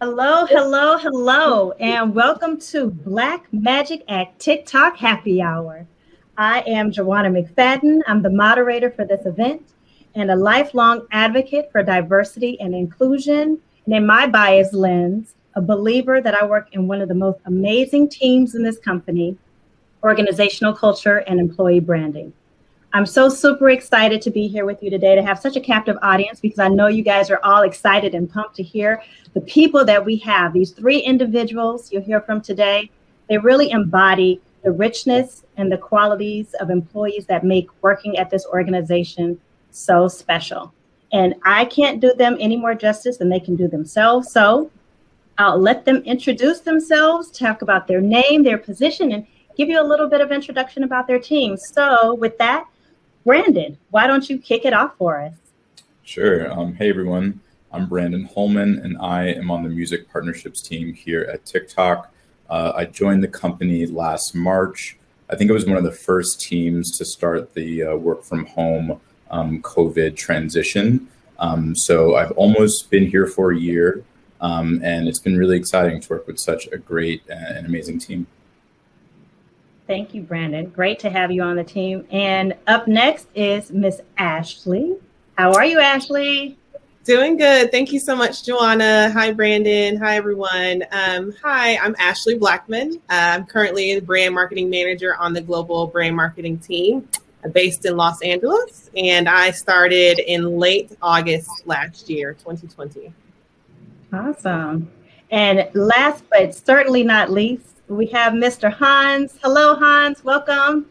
Hello, hello, hello, and welcome to Black Magic at TikTok Happy Hour. I am Joanna McFadden. I'm the moderator for this event and a lifelong advocate for diversity and inclusion. And in my bias lens, a believer that I work in one of the most amazing teams in this company, organizational culture and employee branding. I'm so super excited to be here with you today to have such a captive audience because I know you guys are all excited and pumped to hear the people that we have. These three individuals you'll hear from today, they really embody the richness and the qualities of employees that make working at this organization so special. And I can't do them any more justice than they can do themselves. So I'll let them introduce themselves, talk about their name, their position, and give you a little bit of introduction about their team. So with that, Brandon, why don't you kick it off for us? Sure. Hey, everyone. I'm Brandon Holman, and I am on the music partnerships team here at TikTok. I joined the company last March. I think it was one of the first teams to start the work from home COVID transition. So I've almost been here for a year, and it's been really exciting to work with such a great and amazing team. Thank you, Brandon. Great to have you on the team. And up next is Miss Ashley. How are you, Ashley? Doing good. Thank you so much, Joanna. Hi, Brandon. Hi, everyone. Hi, I'm Ashley Blackman. I'm currently the brand marketing manager on the global brand marketing team based in Los Angeles. And I started in late August last year, 2020. Awesome. And last but certainly not least, we have Mr. Hans. Hello, Hans. Welcome.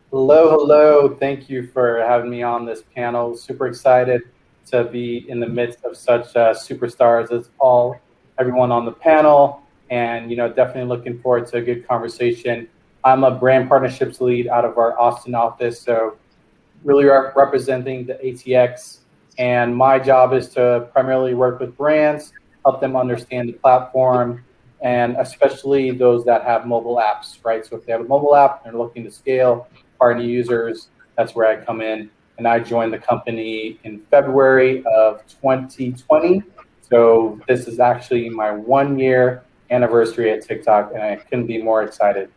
Hello. Thank you for having me on this panel. Super excited to be in the midst of such superstars as everyone on the panel, and definitely looking forward to a good conversation. I'm a brand partnerships lead out of our Austin office, so really representing the ATX. And my job is to primarily work with brands, help them understand the platform, and especially those that have mobile apps, right? So if they have a mobile app and they're looking to scale, partner users, that's where I come in. And I joined the company in February of 2020. So this is actually my 1-year anniversary at TikTok, and I couldn't be more excited.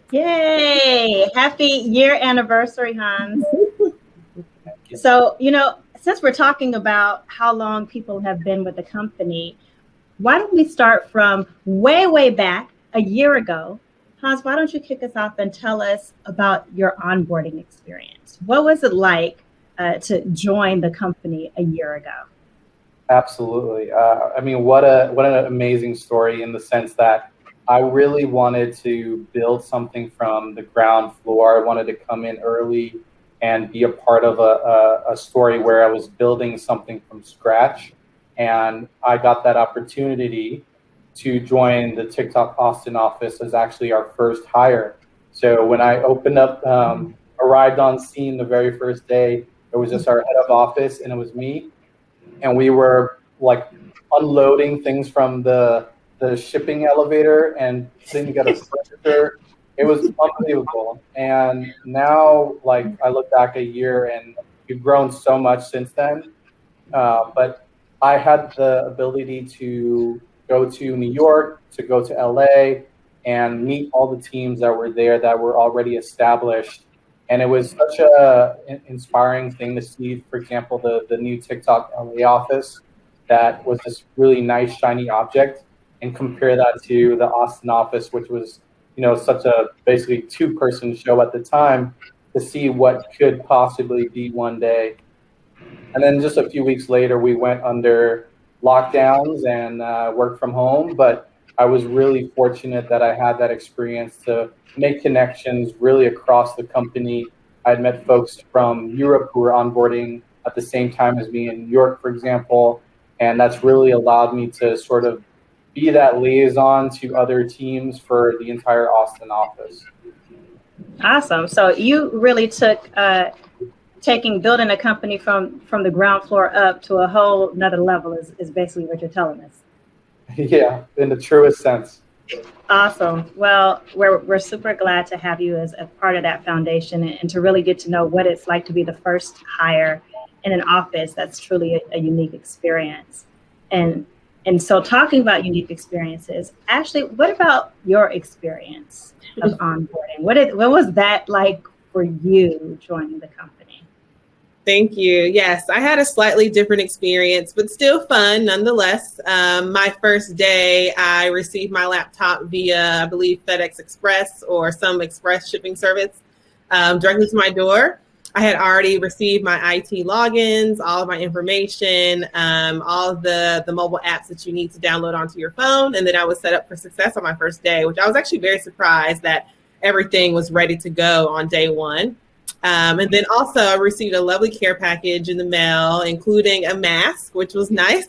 Yay! Happy year anniversary, Hans. So, since we're talking about how long people have been with the company, why don't we start from way back a year ago? Hans, why don't you kick us off and tell us about your onboarding experience? What was it like to join the company a year ago? Absolutely. What an amazing story in the sense that I really wanted to build something from the ground floor. I wanted to come in early and be a part of a story where I was building something from scratch. And I got that opportunity to join the TikTok Austin office as actually our first hire. So when I opened up, arrived on scene the very first day, it was just our head of office and it was me. And we were like unloading things from the shipping elevator and didn't get a furniture. It was unbelievable. And now, I look back a year and we've grown so much since then. But I had the ability to go to New York, to go to LA, and meet all the teams that were there that were already established. And it was such an inspiring thing to see, for example, the new TikTok LA office that was this really nice, shiny object, and compare that to the Austin office, which was, such a basically 2-person show at the time, to see what could possibly be one day. And then just a few weeks later, we went under lockdowns and worked from home. But I was really fortunate that I had that experience to make connections really across the company. I had met folks from Europe who were onboarding at the same time as me in New York, for example. And that's really allowed me to sort of be that liaison to other teams for the entire Austin office. Awesome. So you really took building a company from the ground floor up to a whole nother level is basically what you're telling us. Yeah, in the truest sense. Awesome. Well, we're super glad to have you as a part of that foundation and to really get to know what it's like to be the first hire in an office. That's truly a unique experience. And And so talking about unique experiences, Ashley, what about your experience of onboarding? What was that like for you joining the company? Thank you. Yes, I had a slightly different experience, but still fun nonetheless. My first day, I received my laptop via, I believe, FedEx Express or some express shipping service directly to my door. I had already received my IT logins, all of my information, all of the mobile apps that you need to download onto your phone. And then I was set up for success on my first day, which I was actually very surprised that everything was ready to go on day one. And then also I received a lovely care package in the mail, including a mask, which was nice,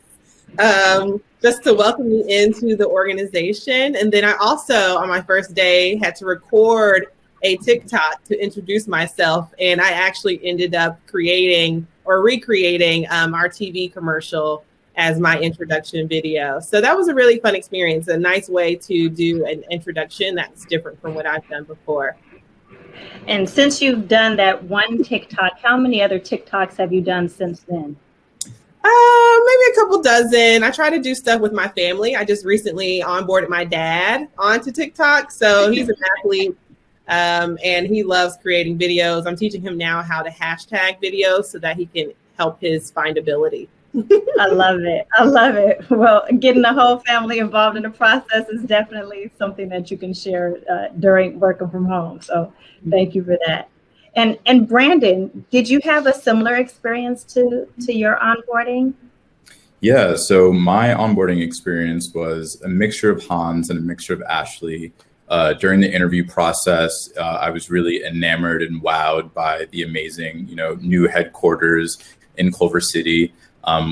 just to welcome me into the organization. And then I also, on my first day, had to record a TikTok to introduce myself. And I actually ended up creating or recreating our TV commercial as my introduction video. So that was a really fun experience, a nice way to do an introduction that's different from what I've done before. And since you've done that one TikTok, how many other TikToks have you done since then? Maybe a couple dozen. I try to do stuff with my family. I just recently onboarded my dad onto TikTok. So he's an athlete and he loves creating videos. I'm teaching him now how to hashtag videos so that he can help his findability. I love it. I love it. Well, getting the whole family involved in the process is definitely something that you can share during working from home. So thank you for that. And Brandon, did you have a similar experience to your onboarding? Yeah, so my onboarding experience was a mixture of Hans and a mixture of Ashley. During the interview process, I was really enamored and wowed by the amazing, new headquarters in Culver City.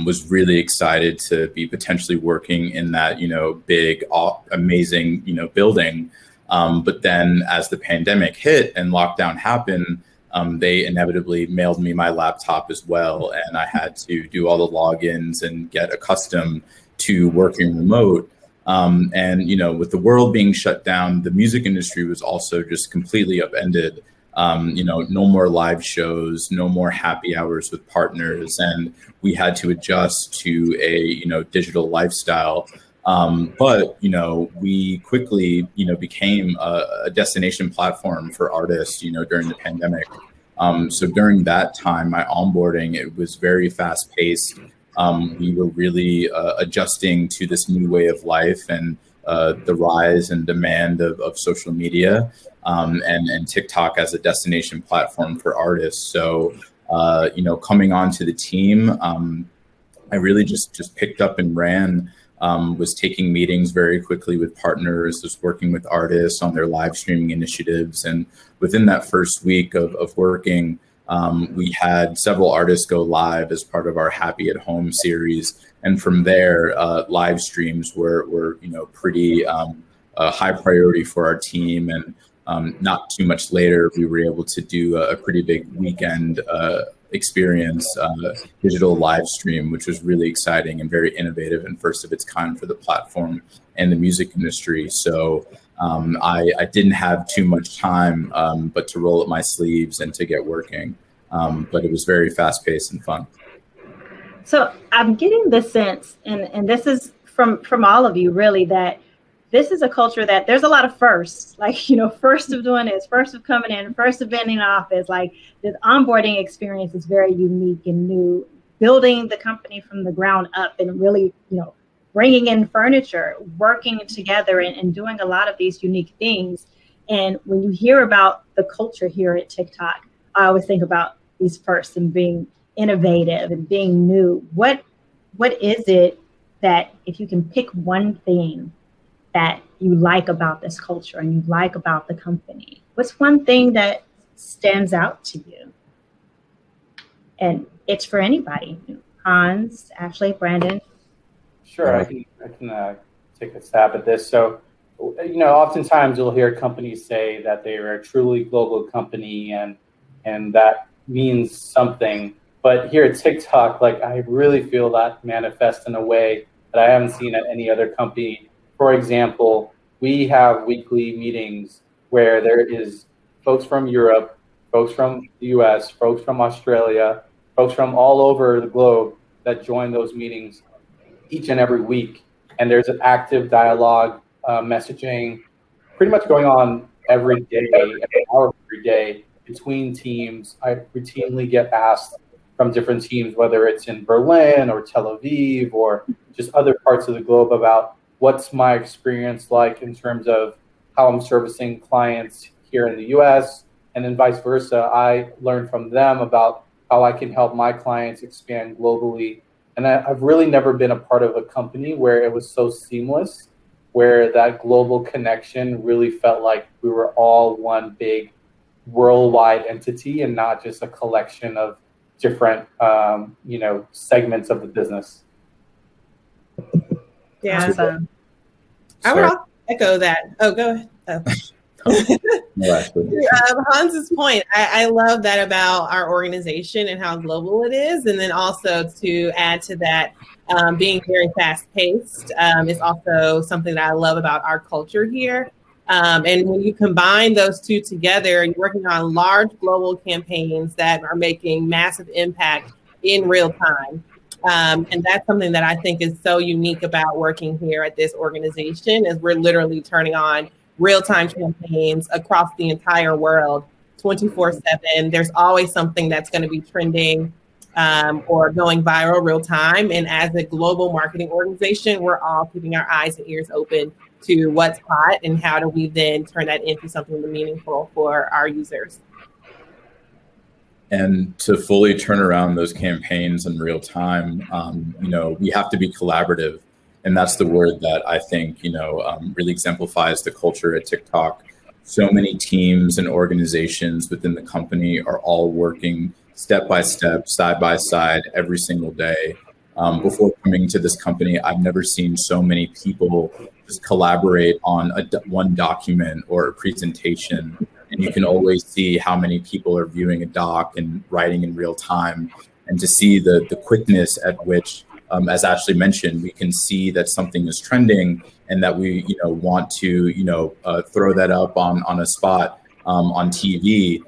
Was really excited to be potentially working in that, big, amazing, building. But then as the pandemic hit and lockdown happened, they inevitably mailed me my laptop as well. And I had to do all the logins and get accustomed to working remote. And, with the world being shut down, the music industry was also just completely upended. No more live shows, no more happy hours with partners. And we had to adjust to a, digital lifestyle. But we quickly, became a destination platform for artists, during the pandemic. So during that time, my onboarding, it was very fast paced. We were really adjusting to this new way of life and the rise and demand of social media. And TikTok as a destination platform for artists. So, coming onto the team, I really just picked up and ran, was taking meetings very quickly with partners, was working with artists on their live streaming initiatives. And within that first week of working, we had several artists go live as part of our Happy at Home series. And from there, live streams were pretty high priority for our team. And not too much later, we were able to do a pretty big weekend experience, digital live stream, which was really exciting and very innovative and first of its kind for the platform and the music industry. So I didn't have too much time, but to roll up my sleeves and to get working. But it was very fast paced and fun. So I'm getting the sense, and this is from all of you really, that this is a culture that there's a lot of firsts, like, first of doing this, first of coming in, first of being in office. Like, this onboarding experience is very unique and new, building the company from the ground up and really, bringing in furniture, working together and doing a lot of these unique things. And when you hear about the culture here at TikTok, I always think about these firsts and being innovative and being new. What is it that, if you can pick one thing that you like about this culture and you like about the company, what's one thing that stands out to you? And it's for anybody. Hans, Ashley, Brandon. Sure, I can take a stab at this. So, oftentimes you'll hear companies say that they are a truly global company, and that means something. But here at TikTok, I really feel that manifest in a way that I haven't seen at any other company. For example, we have weekly meetings where there is folks from Europe, folks from the US, folks from Australia, folks from all over the globe that join those meetings each and every week. and there's an active dialogue, messaging pretty much going on every day, every hour, every day between teams. I routinely get asked from different teams, whether it's in Berlin or Tel Aviv or just other parts of the globe, about what's my experience like in terms of how I'm servicing clients here in the US, and then vice versa. I learn from them about how I can help my clients expand globally. And I've really never been a part of a company where it was so seamless, where that global connection really felt like we were all one big worldwide entity and not just a collection of different, segments of the business. Yeah. Awesome. I would also echo that. Oh, go ahead. Hans's point, I love that about our organization and how global it is. And then also to add to that, being very fast paced is also something that I love about our culture here. And when you combine those two together, you're working on large global campaigns that are making massive impact in real time. And that's something that I think is so unique about working here at this organization, is we're literally turning on real-time campaigns across the entire world 24/7. There's always something that's going to be trending or going viral real time. And as a global marketing organization, we're all keeping our eyes and ears open to what's hot and how do we then turn that into something meaningful for our users. And to fully turn around those campaigns in real time, we have to be collaborative. And that's the word that I think, really exemplifies the culture at TikTok. So many teams and organizations within the company are all working step by step, side by side, every single day. Before coming to this company, I've never seen so many people just collaborate on one document or a presentation. And you can always see how many people are viewing a doc and writing in real time. And to see the quickness at which, as Ashley mentioned, we can see that something is trending and that we, want to, throw that up on a spot on TV.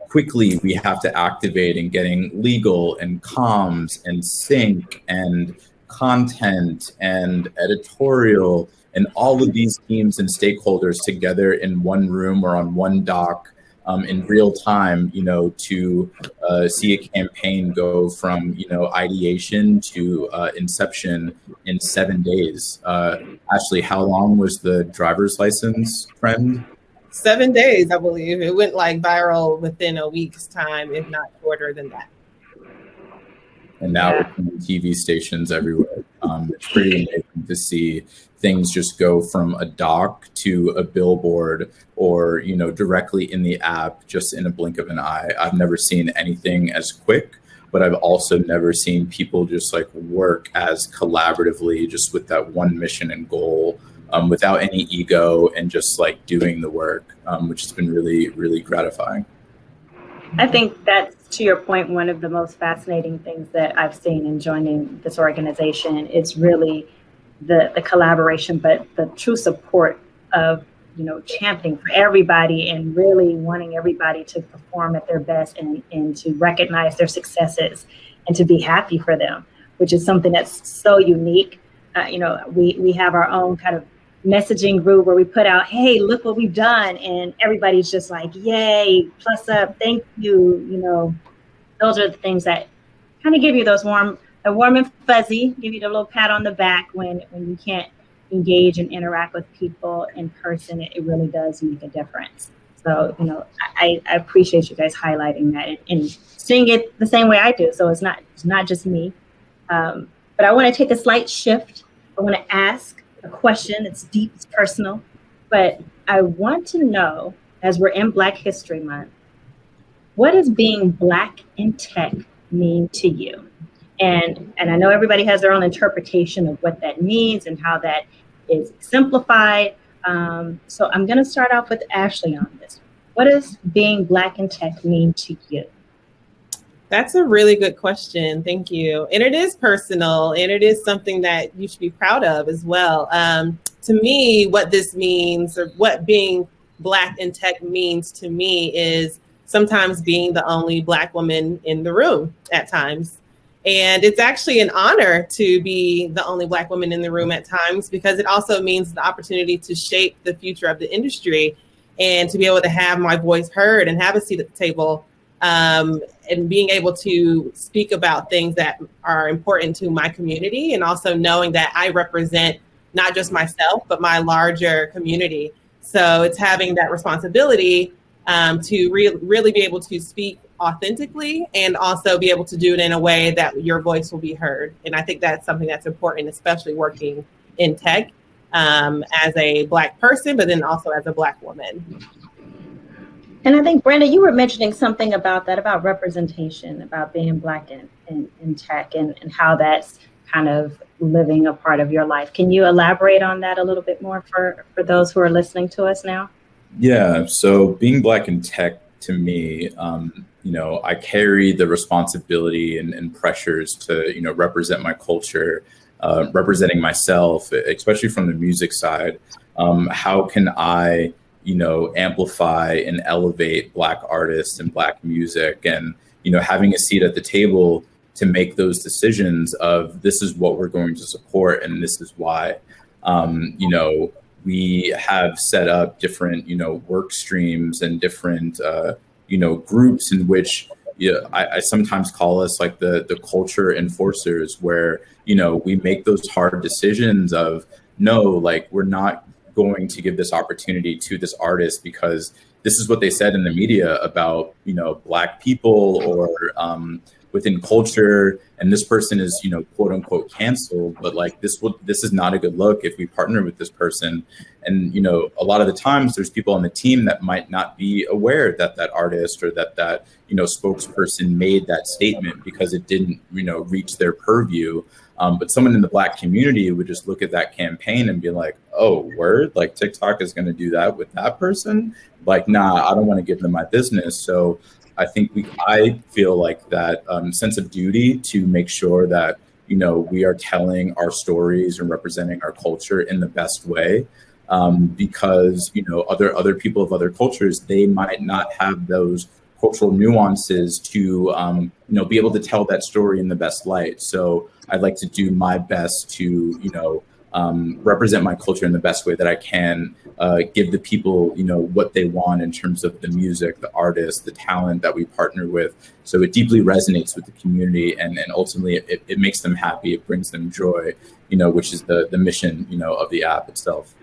Quickly we have to activate in getting legal and comms and sync and content and editorial and all of these teams and stakeholders together in one room or on one doc in real time, to see a campaign go from, ideation to inception in 7 days. Ashley, how long was the driver's license trend? 7 days, I believe. It went like viral within a week's time, if not shorter than that. And now we're on TV stations everywhere. It's pretty amazing to see things just go from a doc to a billboard or, directly in the app, just in a blink of an eye. I've never seen anything as quick, but I've also never seen people just work as collaboratively, just with that one mission and goal, without any ego and just doing the work, which has been really, really gratifying. I think that's, to your point, one of the most fascinating things that I've seen in joining this organization. It's really the collaboration, but the true support of, championing for everybody and really wanting everybody to perform at their best and to recognize their successes and to be happy for them, which is something that's so unique. We have our own kind of messaging group where we put out, hey, look what we've done, and everybody's just like, yay, plus up, thank you. Those are the things that kind of give you those warm and fuzzy, give you the little pat on the back when you can't engage and interact with people in person. It really does make a difference. So I appreciate you guys highlighting that and seeing it the same way I do. So it's not just me, but I want to take a slight shift. I want to ask a question. It's deep, it's personal, but I want to know, as we're in Black History Month, what does being Black in tech mean to you? And I know everybody has their own interpretation of what that means and how that is simplified. So I'm going to start off with Ashley on this. What does being Black in tech mean to you? That's a really good question. Thank you. And it is personal, and it is something that you should be proud of as well. To me, what this means, or what being Black in tech means to me, is sometimes being the only Black woman in the room at times. And it's actually an honor to be the only Black woman in the room at times, because it also means the opportunity to shape the future of the industry and to be able to have my voice heard and have a seat at the table, and being able to speak about things that are important to my community, and also knowing that I represent not just myself, but my larger community. So it's having that responsibility to really be able to speak authentically and also be able to do it in a way that your voice will be heard. And I think that's something that's important, especially working in tech as a Black person, but then also as a Black woman. And I think, Brenda, you were mentioning something about that, about representation, about being Black in tech, and how that's kind of living a part of your life. Can you elaborate on that a little bit more for those who are listening to us now? Yeah, so being Black in tech, to me, I carry the responsibility and pressures to, represent my culture, representing myself, especially from the music side. How can I, amplify and elevate Black artists and Black music, and, having a seat at the table to make those decisions of this is what we're going to support and this is why. We have set up different, work streams and different, groups in which I sometimes call us like the culture enforcers, where, we make those hard decisions of, no, like, we're not going to give this opportunity to this artist because this is what they said in the media about, Black people or within culture, and this person is, quote unquote canceled, but like this is not a good look if we partner with this person. And, a lot of the times there's people on the team that might not be aware that that artist or that spokesperson made that statement because it didn't, reach their purview. But someone in the Black community would just look at that campaign and be like, oh, word, like TikTok is going to do that with that person? Like, nah, I don't want to give them my business. So I think I feel like that sense of duty to make sure that, we are telling our stories and representing our culture in the best way, because, other people of other cultures, they might not have those cultural nuances to, be able to tell that story in the best light. So I'd like to do my best to, represent my culture in the best way that I can, give the people, what they want in terms of the music, the artists, the talent that we partner with. So it deeply resonates with the community, and ultimately it makes them happy. It brings them joy, which is the mission, of the app itself.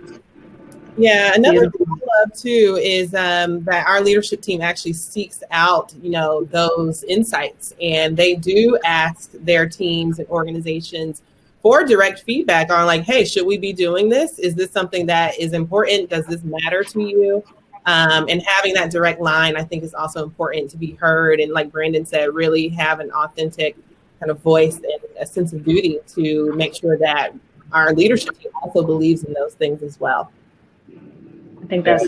Yeah, another thing I love too is that our leadership team actually seeks out, those insights, and they do ask their teams and organizations for direct feedback on like, hey, should we be doing this? Is this something that is important? Does this matter to you? And having that direct line, I think, is also important to be heard. And like Brandon said, really have an authentic kind of voice and a sense of duty to make sure that our leadership team also believes in those things as well. I think that's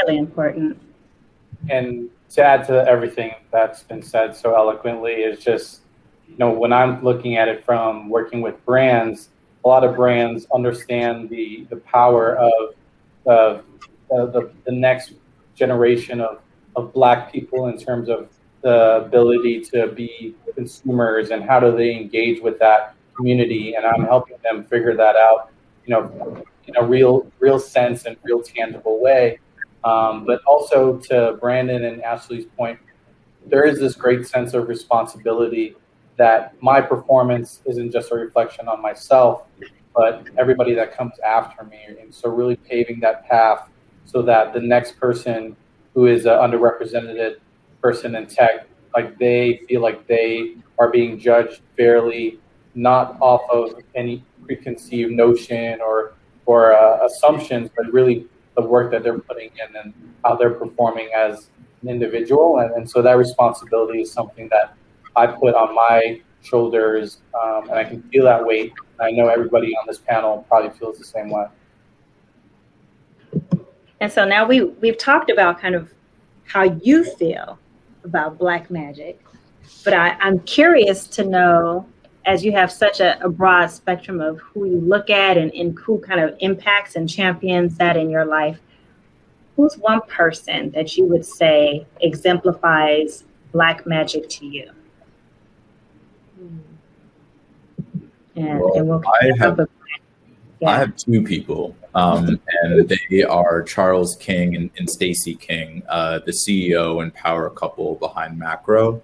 highly important. And to add to everything that's been said so eloquently is just, when I'm looking at it from working with brands, a lot of brands understand the power of the next generation of Black people in terms of the ability to be consumers and how do they engage with that community. And I'm helping them figure that out, in a real sense and real tangible way. But also to Brandon and Ashley's point, there is this great sense of responsibility that my performance isn't just a reflection on myself, but everybody that comes after me. And so really paving that path so that the next person who is an underrepresented person in tech, like they feel like they are being judged fairly, not off of any preconceived notion or assumptions, but really the work that they're putting in and how they're performing as an individual. And so that responsibility is something that I put on my shoulders, and I can feel that weight. I know everybody on this panel probably feels the same way. And so now we've talked about kind of how you feel about Black magic, but I'm curious to know, as you have such a broad spectrum of who you look at and who kind of impacts and champions that in your life, who's one person that you would say exemplifies Black magic to you? and we'll I catch up have with I have two people, and they are Charles King and Stacy King, the CEO and power couple behind Macro,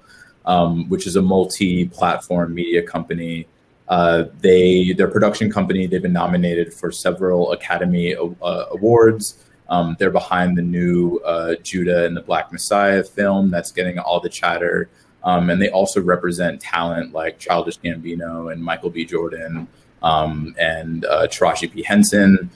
which is a multi-platform media company. Their production company. They've been nominated for several Academy Awards. They're behind the new Judah and the Black Messiah film that's getting all the chatter, and they also represent talent like Childish Gambino and Michael B. Jordan. And Taraji P. Henson.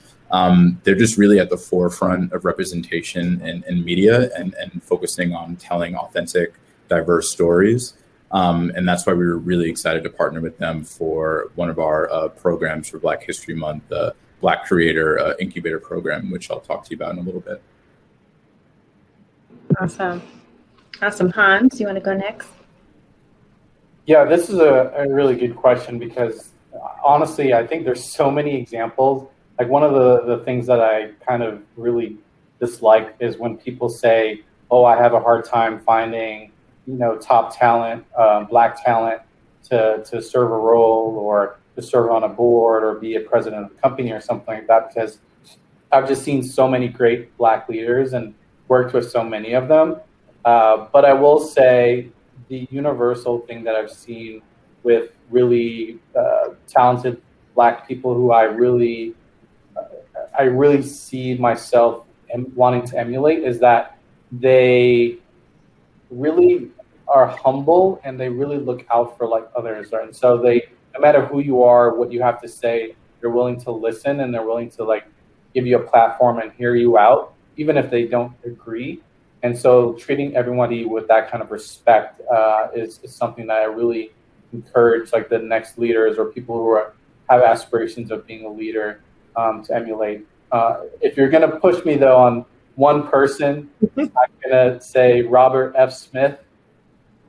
They're just really at the forefront of representation in media and focusing on telling authentic, diverse stories. And that's why we were really excited to partner with them for one of our programs for Black History Month, the Black Creator Incubator Program, which I'll talk to you about in a little bit. Awesome. Hans, you want to go next? Yeah, this is a really good question because honestly, I think there's so many examples. Like one of the things that I kind of really dislike is when people say, oh, I have a hard time finding, top talent, Black talent to serve a role or to serve on a board or be a president of a company or something like that, because I've just seen so many great Black leaders and worked with so many of them. But I will say the universal thing that I've seen with really talented Black people who I really see myself wanting to emulate is that they really are humble and they really look out for like others. And so they, no matter who you are, what you have to say, they're willing to listen and they're willing to like give you a platform and hear you out, even if they don't agree. And so treating everybody with that kind of respect is something that I really encourage like the next leaders or people who have aspirations of being a leader to emulate. If you're going to push me though on one person, I'm going to say Robert F. Smith,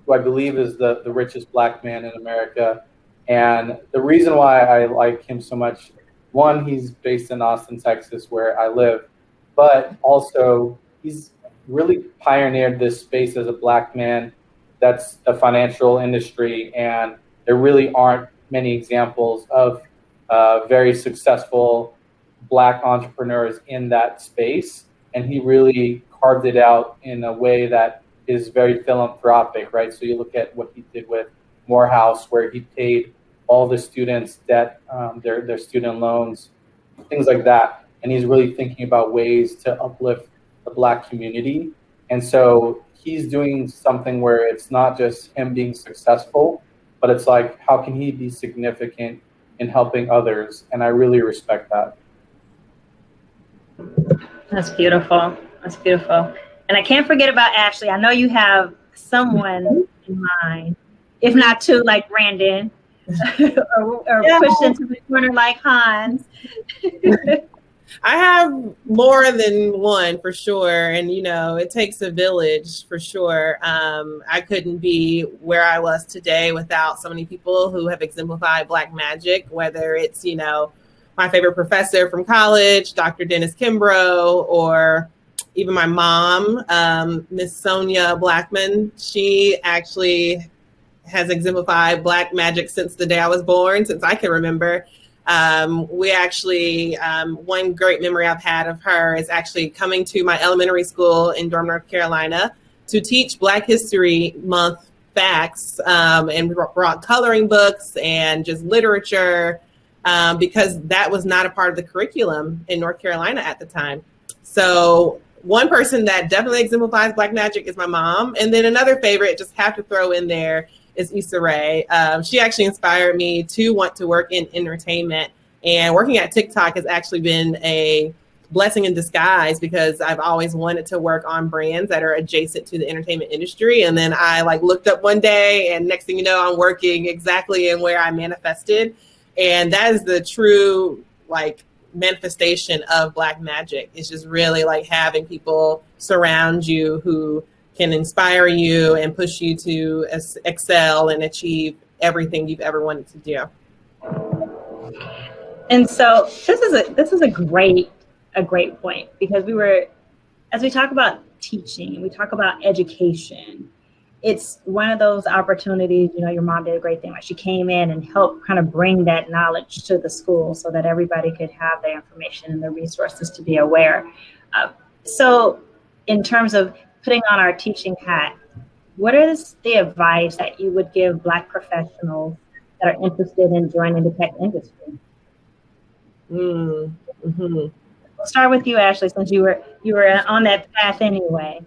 who I believe is the richest Black man in America. And the reason why I like him so much, one, he's based in Austin, Texas, where I live, but also he's really pioneered this space as a Black man that's the financial industry, and there really aren't many examples of very successful Black entrepreneurs in that space, and he really carved it out in a way that is very philanthropic, right? So you look at what he did with Morehouse, where he paid all the students' debt, their student loans, things like that, and he's really thinking about ways to uplift the Black community. And so he's doing something where it's not just him being successful, but it's like, how can he be significant in helping others? And I really respect that. That's beautiful. That's beautiful. And I can't forget about Ashley. I know you have someone in mind, if not two, like Brandon, or pushed into the corner like Hans. I have more than one for sure. And, it takes a village for sure. I couldn't be where I was today without so many people who have exemplified Black magic, whether it's, my favorite professor from college, Dr. Dennis Kimbrough, or even my mom, Miss Sonia Blackman. She actually has exemplified Black magic since the day I was born, since I can remember. We actually, one great memory I've had of her is actually coming to my elementary school in Durham, North Carolina to teach Black History Month facts, and brought coloring books and just literature, because that was not a part of the curriculum in North Carolina at the time. So one person that definitely exemplifies Black magic is my mom. And then another favorite, just have to throw in there, is Issa Rae. She actually inspired me to want to work in entertainment, and working at TikTok has actually been a blessing in disguise because I've always wanted to work on brands that are adjacent to the entertainment industry. And then I looked up one day, and next thing you know, I'm working exactly in where I manifested. And that is the true manifestation of Black magic. It's just really having people surround you who can inspire you and push you to excel and achieve everything you've ever wanted to do. And so this is a great point, because as we talk about teaching and we talk about education, it's one of those opportunities, your mom did a great thing. Like she came in and helped kind of bring that knowledge to the school so that everybody could have the information and the resources to be aware. So in terms of putting on our teaching hat, what is the advice that you would give Black professionals that are interested in joining the tech industry? We'll start with you, Ashley, since you were on that path anyway.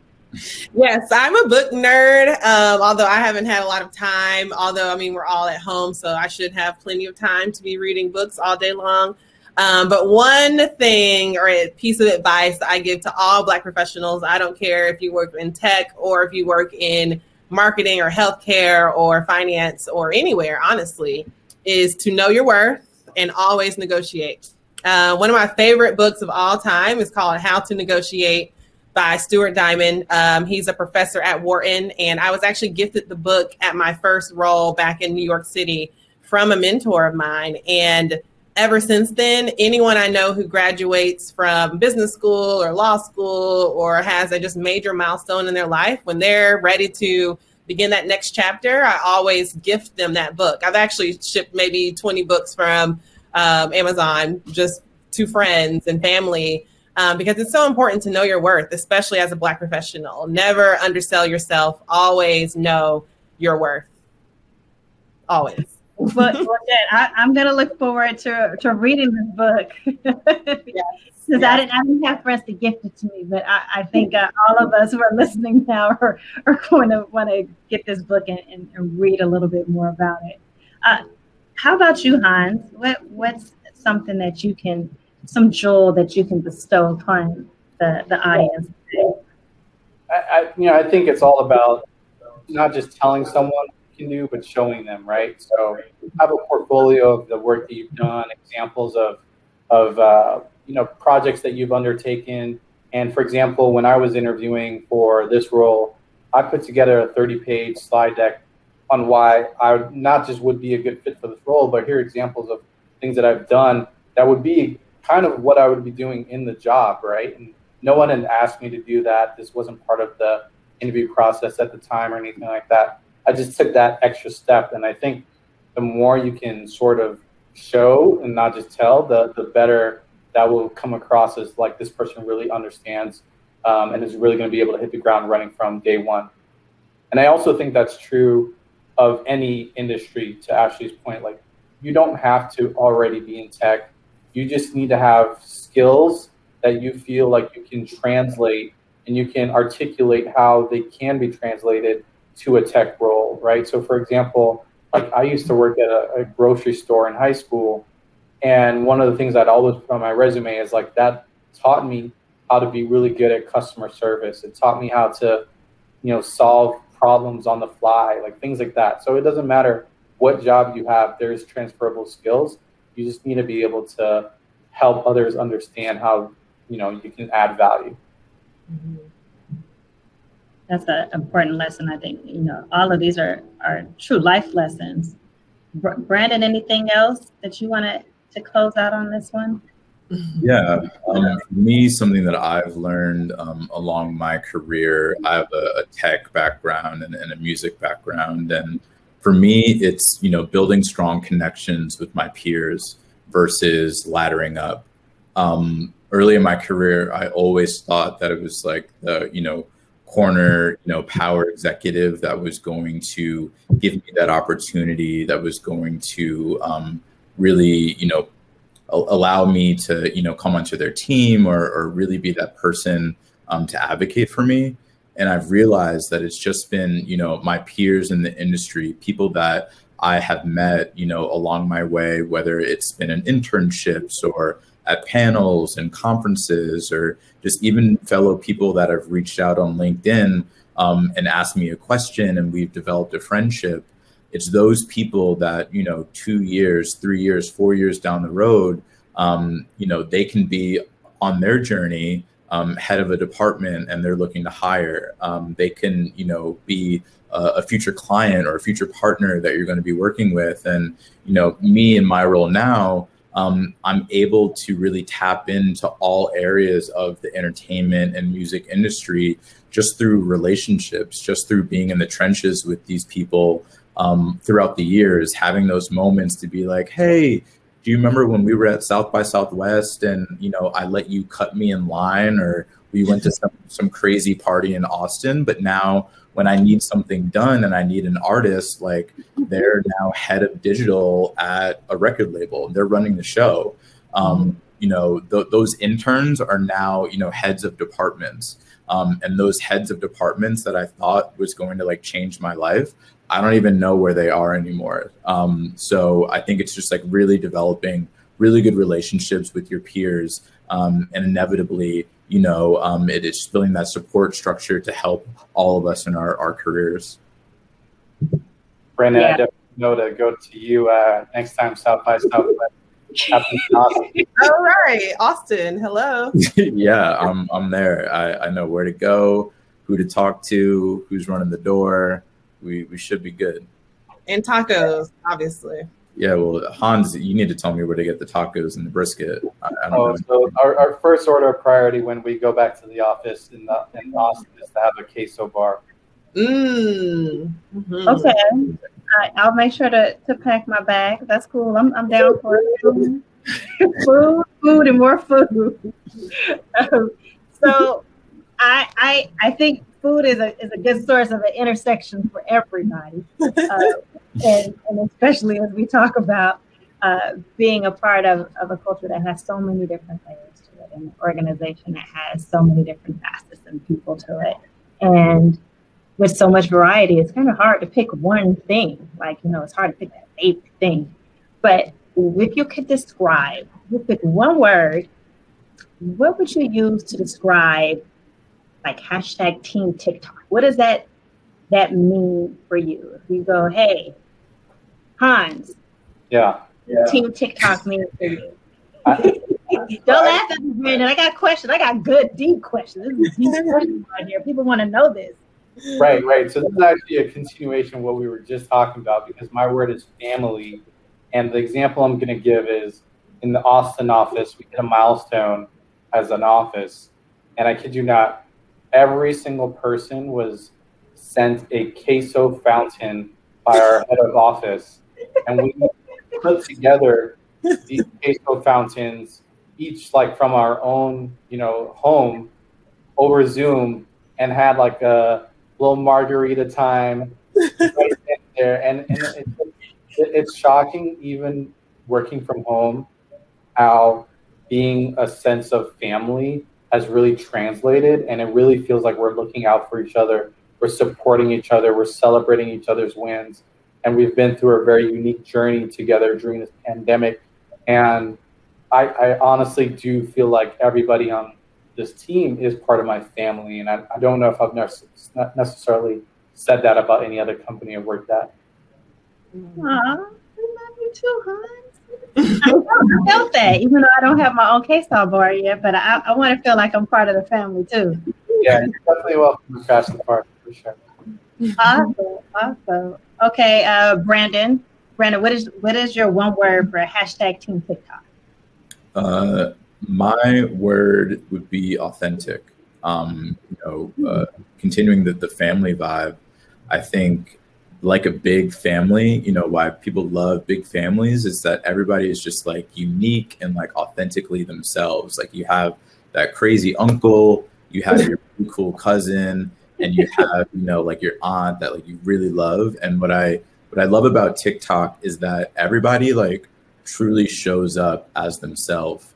Yes, I'm a book nerd, although I haven't had a lot of time. Although, I mean, we're all at home, so I should have plenty of time to be reading books all day long. But one thing or a piece of advice I give to all Black professionals, I don't care if you work in tech or if you work in marketing or healthcare or finance or anywhere, honestly, is to know your worth and always negotiate. One of my favorite books of all time is called How to Negotiate by Stuart Diamond. He's a professor at Wharton, and I was actually gifted the book at my first role back in New York City from a mentor of mine. And ever since then, anyone I know who graduates from business school or law school or has a just major milestone in their life, when they're ready to begin that next chapter, I always gift them that book. I've actually shipped maybe 20 books from Amazon just to friends and family. Because it's so important to know your worth, especially as a Black professional. Never undersell yourself. Always know your worth. Always. But I'm going to look forward to reading this book. Because I didn't have friends to gift it to me, but I think all of us who are listening now are going to want to get this book and read a little bit more about it. How about you, Hans? What's something that you can, some jewel that you can bestow upon the audience? I think it's all about not just telling someone what you can do, but showing them, right? So have a portfolio of the work that you've done, examples of projects that you've undertaken. And for example, when I was interviewing for this role, I put together a 30-page slide deck on why I not just would be a good fit for this role, but here are examples of things that I've done that would be kind of what I would be doing in the job, right? And no one had asked me to do that. This wasn't part of the interview process at the time or anything like that. I just took that extra step. And I think the more you can sort of show and not just tell, the better that will come across as like this person really understands and is really going to be able to hit the ground running from day one. And I also think that's true of any industry, to Ashley's point. Like, you don't have to already be in tech. You just need to have skills that you feel like you can translate and you can articulate how they can be translated to a tech role, right? So for example, like I used to work at a grocery store in high school, and one of the things I'd always put on my resume is like that taught me how to be really good at customer service. It taught me how to, solve problems on the fly, like things like that. So it doesn't matter what job you have, there's transferable skills. You just need to be able to help others understand how, you can add value. Mm-hmm. That's an important lesson, I think. All of these are true life lessons. Brandon, anything else that you want to close out on this one? Yeah, for me, something that I've learned along my career, I have a tech background and a music background. And for me, it's, building strong connections with my peers versus laddering up. Early in my career, I always thought that it was like the, corner, power executive that was going to give me that opportunity, that was going to really, allow me to, come onto their team or really be that person to advocate for me. And I've realized that it's just been, my peers in the industry, people that I have met, along my way, whether it's been in internships or at panels and conferences, or just even fellow people that have reached out on LinkedIn and asked me a question, and we've developed a friendship. It's those people that, 2 years, 3 years, 4 years down the road, they can be on their journey, head of a department, and they're looking to hire. They can, be a future client or a future partner that you're going to be working with. And, me in my role now, I'm able to really tap into all areas of the entertainment and music industry just through relationships, just through being in the trenches with these people throughout the years, having those moments to be like, hey, do you remember when we were at South by Southwest and, I let you cut me in line, or we went to some crazy party in Austin, but now when I need something done and I need an artist, like they're now head of digital at a record label. They're running the show. Those interns are now, heads of departments. And those heads of departments that I thought was going to like change my life, I don't even know where they are anymore. So I think it's just like really developing really good relationships with your peers, and inevitably, it is building that support structure to help all of us in our careers. Brandon, I definitely know to go to you next time South by Southwest. All right, Austin, hello. Yeah, I'm there. I know where to go, who to talk to, who's running the door. We should be good. And tacos, obviously. Yeah, well, Hans, you need to tell me where to get the tacos and the brisket. I don't know. So our first order of priority when we go back to the office in Austin is to have a queso bar. Mm-hmm. Okay. I'll make sure to pack my bag. That's cool. I'm down for it. food, and more food. So I think food is a good source of an intersection for everybody, and especially as we talk about being a part of a culture that has so many different layers to it, and an organization that has so many different facets and people to it, and with so much variety, it's kind of hard to pick one thing. Like, it's hard to pick that favorite thing. But if you could describe, you pick one word, what would you use to describe like hashtag Team TikTok? What does that mean for you? If you go, hey, Hans, Team TikTok means for you. Don't laugh at me, Brandon. I got questions. I got good, deep questions. This is deep questions right here. People want to know this. Right. So this is actually a continuation of what we were just talking about, because my word is family. And the example I'm going to give is in the Austin office, we hit a milestone as an office. And I kid you not, every single person was sent a queso fountain by our head of office. And we put together these queso fountains, each like from our own, home over Zoom, and had like a little margarita time right there. And it's shocking, even working from home, how being a sense of family has really translated, and it really feels like we're looking out for each other. We're supporting each other. We're celebrating each other's wins. And we've been through a very unique journey together during this pandemic. And I honestly do feel like everybody on this team is part of my family. And I don't know if I've not necessarily said that about any other company I've worked at. Aw, I love you too, Hans. I felt that, even though I don't have my own queso bar yet, but I want to feel like I'm part of the family too. Yeah, you're definitely welcome to crash the party for sure. Awesome. Okay, Brandon, what is your one word for hashtag Team TikTok? My word would be authentic. Continuing the family vibe. I think like a big family, why people love big families is that everybody is just like unique and like authentically themselves. Like you have that crazy uncle, you have your really cool cousin, and you have, like your aunt that like you really love. And what I love about TikTok is that everybody like truly shows up as themselves.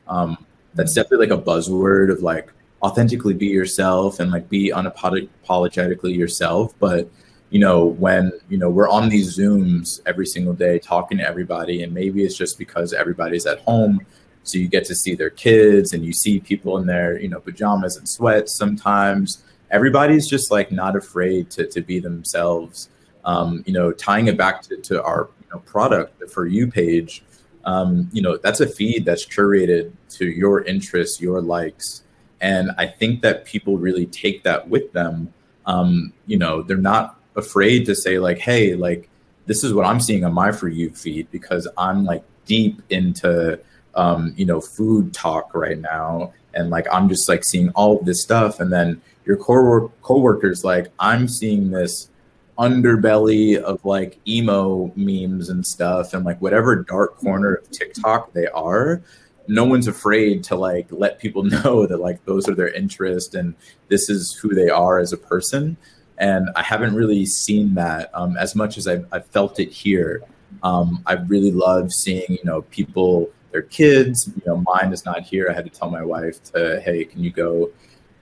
That's definitely like a buzzword of like authentically be yourself and like be unapologetically yourself. But when we're on these Zooms every single day talking to everybody, and maybe it's just because everybody's at home, so you get to see their kids and you see people in their pajamas and sweats. Sometimes everybody's just like not afraid to be themselves. Tying it back to our product, the For You page, that's a feed that's curated to your interests, your likes. And I think that people really take that with them. They're not afraid to say like, hey, like this is what I'm seeing on my For You feed, because I'm like deep into food talk right now. And like, I'm just like seeing all of this stuff. And then your coworkers, like, I'm seeing this underbelly of like emo memes and stuff, and like whatever dark corner of TikTok they are, no one's afraid to like let people know that like those are their interests and this is who they are as a person. And I haven't really seen that as much as I've felt it here. I really love seeing, people, their kids, mine is not here. I had to tell my wife hey, can you go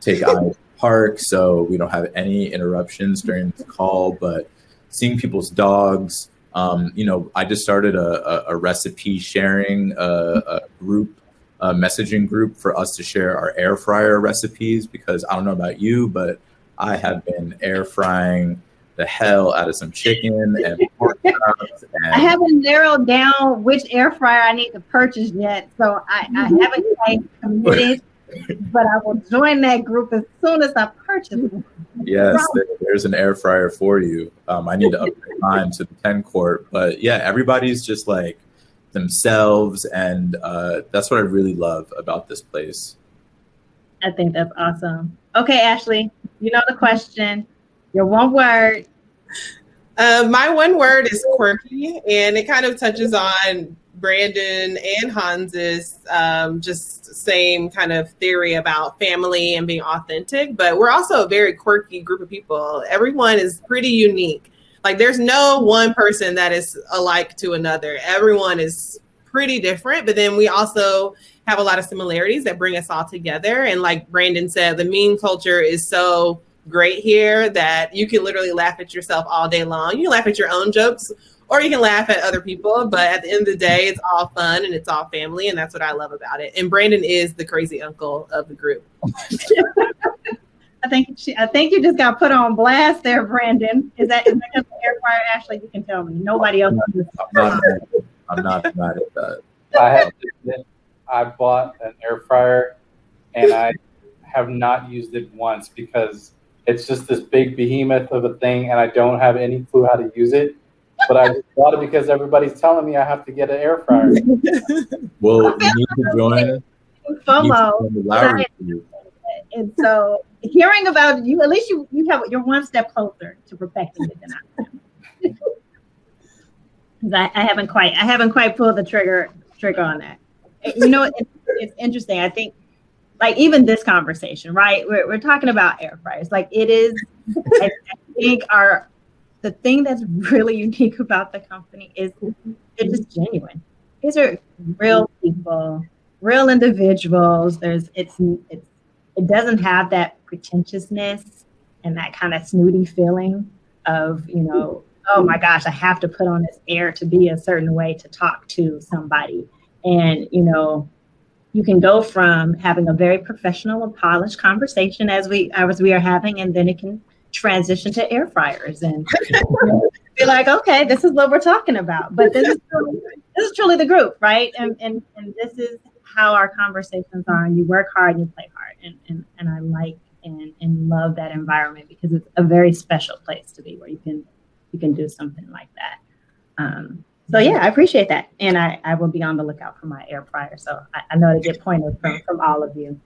take I to the park so we don't have any interruptions during the call? But seeing people's dogs, I just started a recipe sharing a group, a messaging group for us to share our air fryer recipes, because I don't know about you, but I have been air frying the hell out of some chicken and pork chops. I haven't narrowed down which air fryer I need to purchase yet, so I haven't quite committed, but I will join that group as soon as I purchase it. Yes, there's an air fryer for you. I need to upgrade mine to the 10 quart, but yeah, everybody's just like themselves, and that's what I really love about this place. I think that's awesome. Okay, Ashley, you know the question. Your one word. My one word is quirky, and it kind of touches on Brandon and Hans's just same kind of theory about family and being authentic. But we're also a very quirky group of people. Everyone is pretty unique. Like, there's no one person that is alike to another. Everyone is pretty different, but then we also have a lot of similarities that bring us all together. And like Brandon said, the meme culture is so great here that you can literally laugh at yourself all day long. You can laugh at your own jokes, or you can laugh at other people, but at the end of the day, it's all fun and it's all family, and that's what I love about it. And Brandon is the crazy uncle of the group. I think you just got put on blast there, Brandon. Is that just the air fryer, Ashley? You can tell me. Nobody else. I'm not mad at that. I bought an air fryer and I have not used it once because it's just this big behemoth of a thing and I don't have any clue how to use it. But I just bought it because everybody's telling me I have to get an air fryer. Well, you need to join. FOMO. And so hearing about you, at least you're one step closer to perfecting it than I am. I haven't quite pulled the trigger on that. It's interesting. I think, like, even this conversation, right? We're talking about air fryers. Like, it is, I think the thing that's really unique about the company is it's just genuine. These are real people, real individuals. It doesn't have that pretentiousness and that kind of snooty feeling of, oh my gosh, I have to put on this air to be a certain way to talk to somebody. And, you can go from having a very professional and polished conversation as we are having, and then it can transition to air fryers and be like, okay, this is what we're talking about. But this is truly the group, right? And this is how our conversations are. And you work hard and you play hard. And I like and love that environment because it's a very special place to be where you can do something like that. So yeah, I appreciate that. And I will be on the lookout for my air fryer. So I know to get pointers from all of you.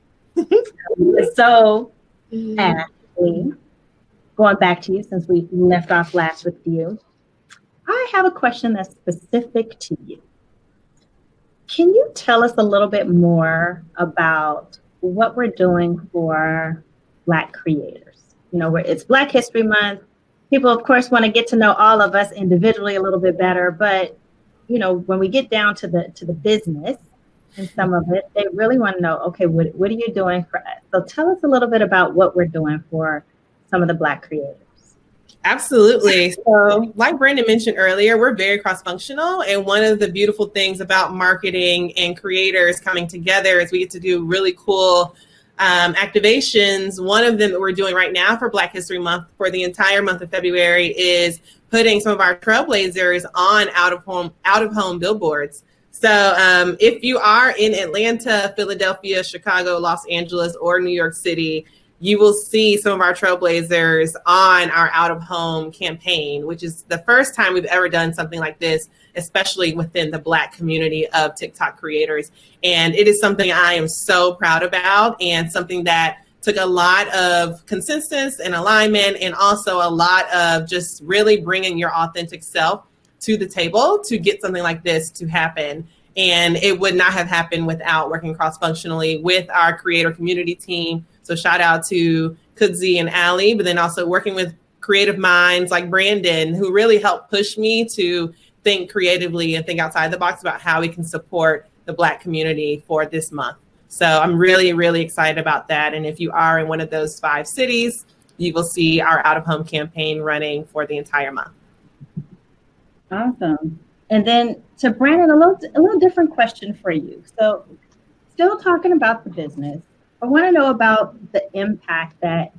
So Ashley, going back to you, since we left off last with you, I have a question that's specific to you. Can you tell us a little bit more about what we're doing for Black creators? It's Black History Month. People, of course, want to get to know all of us individually a little bit better, but when we get down to the business and some of it, they really want to know, okay, what are you doing for us? So tell us a little bit about what we're doing for some of the Black creators. Absolutely. So like Brandon mentioned earlier, we're very cross-functional. And one of the beautiful things about marketing and creators coming together is we get to do really cool activations. One of them that we're doing right now for Black History Month for the entire month of February is putting some of our trailblazers on out-of-home billboards. So if you are in Atlanta, Philadelphia, Chicago, Los Angeles, or New York City, you will see some of our trailblazers on our out-of-home campaign, which is the first time we've ever done something like this, especially within the Black community of TikTok creators. And it is something I am so proud about, and something that took a lot of consensus and alignment, and also a lot of just really bringing your authentic self to the table to get something like this to happen. And it would not have happened without working cross-functionally with our creator community team. So shout out to Kudzi and Ali, but then also working with creative minds like Brandon, who really helped push me to think creatively and think outside the box about how we can support the Black community for this month. So I'm really, really excited about that. And if you are in one of those 5 cities, you will see our out of home campaign running for the entire month. Awesome. And then to Brandon, a little different question for you. So still talking about the business, I want to know about the impact that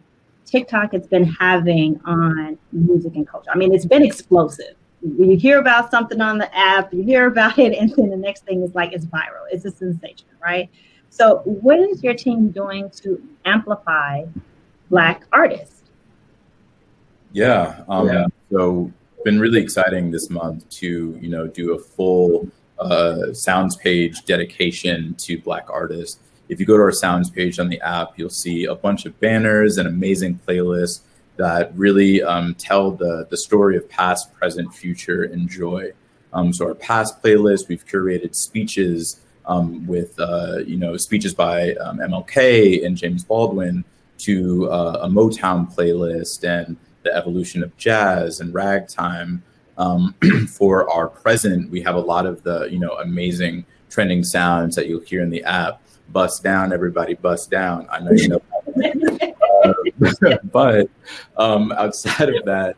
TikTok has been having on music and culture. I mean, it's been explosive. You hear about something on the app, you hear about it, and then the next thing is like it's viral. It's a sensation, right? So what is your team doing to amplify Black artists? So been really exciting this month to, do a full Sounds page dedication to Black artists. If you go to our Sounds page on the app, you'll see a bunch of banners and amazing playlists that really tell the story of past, present, future, and joy. So our past playlist, we've curated speeches with speeches by MLK and James Baldwin, to a Motown playlist and the evolution of jazz and ragtime. For our present, we have a lot of the amazing trending sounds that you'll hear in the app. Bust down, everybody, bust down. I know you know that. But outside of that,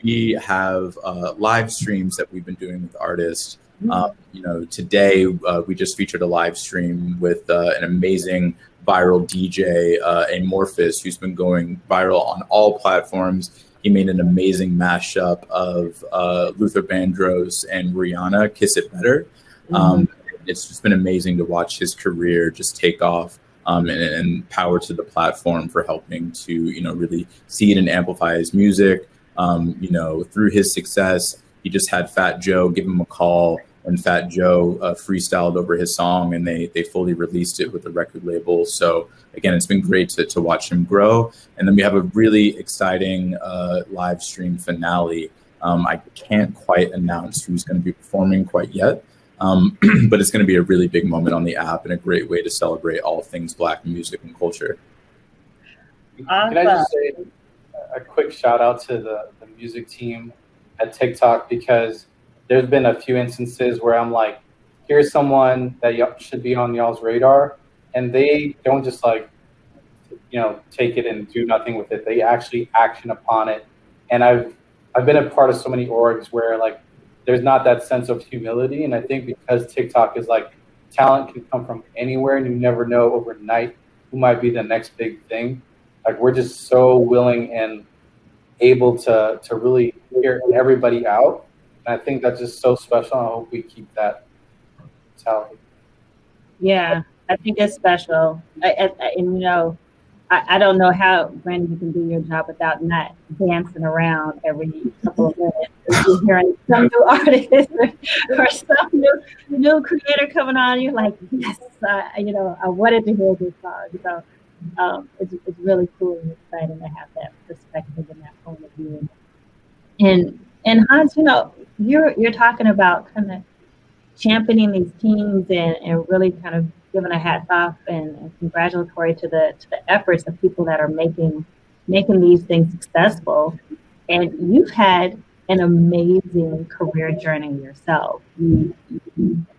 we have live streams that we've been doing with artists. Today we just featured a live stream with an amazing viral DJ, Amorphous, who's been going viral on all platforms. He made an amazing mashup of Luther Vandross and Rihanna, Kiss It Better. It's just been amazing to watch his career just take off, and power to the platform for helping to, really seed and amplify his music. Through his success, he just had Fat Joe give him a call, and Fat Joe freestyled over his song, and they fully released it with the record label. So again, it's been great to watch him grow. And then we have a really exciting live stream finale. I can't quite announce who's going to be performing quite yet, but it's going to be a really big moment on the app and a great way to celebrate all things Black music and culture. Awesome. Can I just say a quick shout out to the music team at TikTok, because there's been a few instances where I'm like, here's someone that should be on y'all's radar, and they don't just take it and do nothing with it. They actually action upon it. And I've been a part of so many orgs where there's not that sense of humility. And I think because TikTok is talent can come from anywhere, and you never know overnight who might be the next big thing. We're just so willing and able to really hear everybody out. And I think that's just so special. I hope we keep that mentality. Yeah, I think it's special. I don't know how, Brandon, you can do your job without not dancing around every couple of minutes. You're hearing some new artist or some new creator coming on. You're like, yes, I wanted to hear this song. So it's really cool and exciting to have that perspective and that point of view. And Hans, you're talking about kind of championing these teams and really kind of giving a hats off and congratulatory to the efforts of people that are making these things successful. And you've had an amazing career journey yourself. You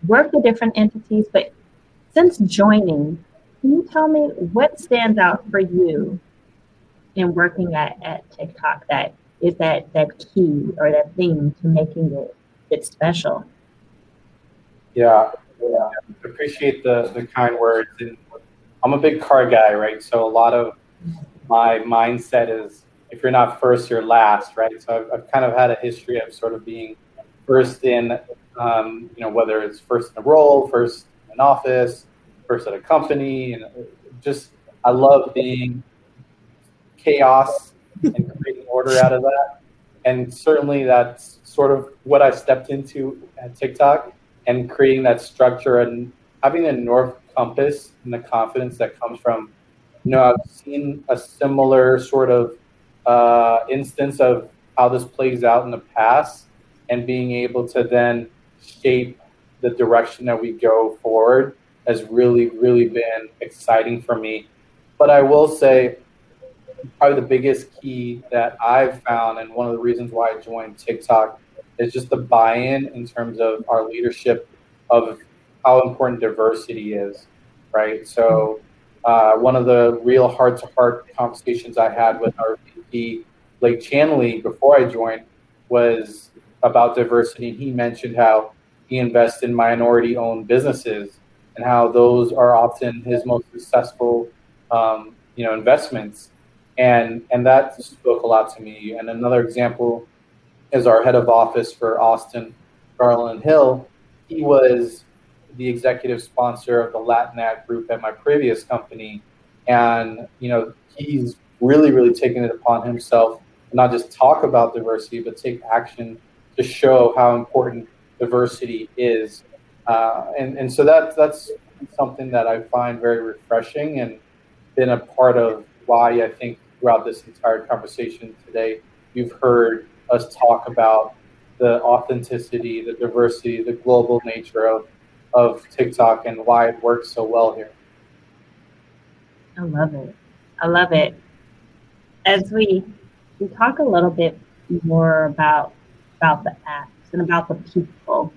worked with different entities, but since joining, can you tell me what stands out for you in working at TikTok that is that key or that thing to making it special? Yeah. I appreciate the kind words. And I'm a big car guy, right? So a lot of my mindset is if you're not first, you're last, right? So I've kind of had a history of sort of being first in, whether it's first in a role, first in an office, first at a company, and just I love being chaos and creating order out of that. and certainly that's sort of what I stepped into at TikTok, and creating that structure and having a North Compass and the confidence that comes from, I've seen a similar sort of instance of how this plays out in the past, and being able to then shape the direction that we go forward has really, really been exciting for me. But I will say, probably the biggest key that I've found, and one of the reasons why I joined TikTok, is just the buy-in in terms of our leadership of how important diversity is, right? So one of the real heart-to-heart conversations I had with our VP, Blake Chanley, before I joined, was about diversity. He mentioned how he invests in minority-owned businesses and how those are often his most successful, investments. And that spoke a lot to me. And another example is our head of office for Austin, Garland Hill. He was the executive sponsor of the Latinx group at my previous company. And, he's really, really taken it upon himself to not just talk about diversity, but take action to show how important diversity is. And so that's something that I find very refreshing, and been a part of why I think throughout this entire conversation today, you've heard us talk about the authenticity, the diversity, the global nature of TikTok, and why it works so well here. I love it. I love it. As we talk a little bit more about the apps and about the people,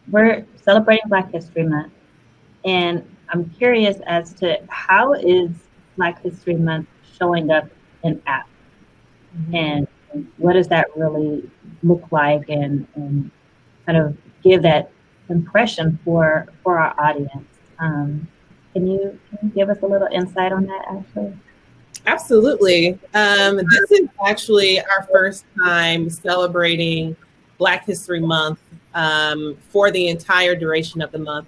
we're celebrating Black History Month, and I'm curious as to how is Black History Month showing up in apps, and what does that really look like, and kind of give that impression for our audience. Can you give us a little insight on that, Ashley? Absolutely. This is actually our first time celebrating Black History Month for the entire duration of the month.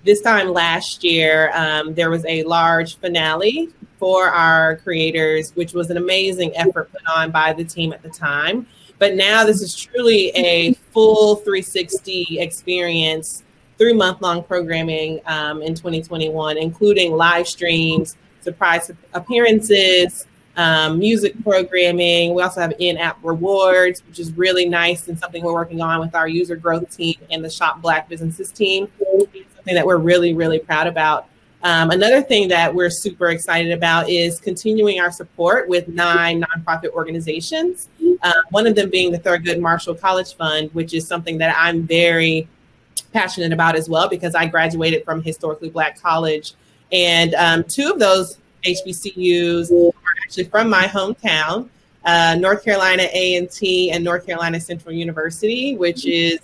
This time last year, there was a large finale for our creators, which was an amazing effort put on by the team at the time. But now this is truly a full 360 experience, 3-month-long programming in 2021, including live streams, surprise appearances, music programming. We also have in-app rewards, which is really nice and something we're working on with our user growth team and the Shop Black Businesses team. Something that we're really, really proud about. Another thing that we're super excited about is continuing our support with 9 nonprofit organizations. One of them being the Thurgood Marshall College Fund, which is something that I'm very passionate about as well, because I graduated from historically Black college. And 2 of those HBCUs are actually from my hometown, North Carolina A&T and North Carolina Central University, which is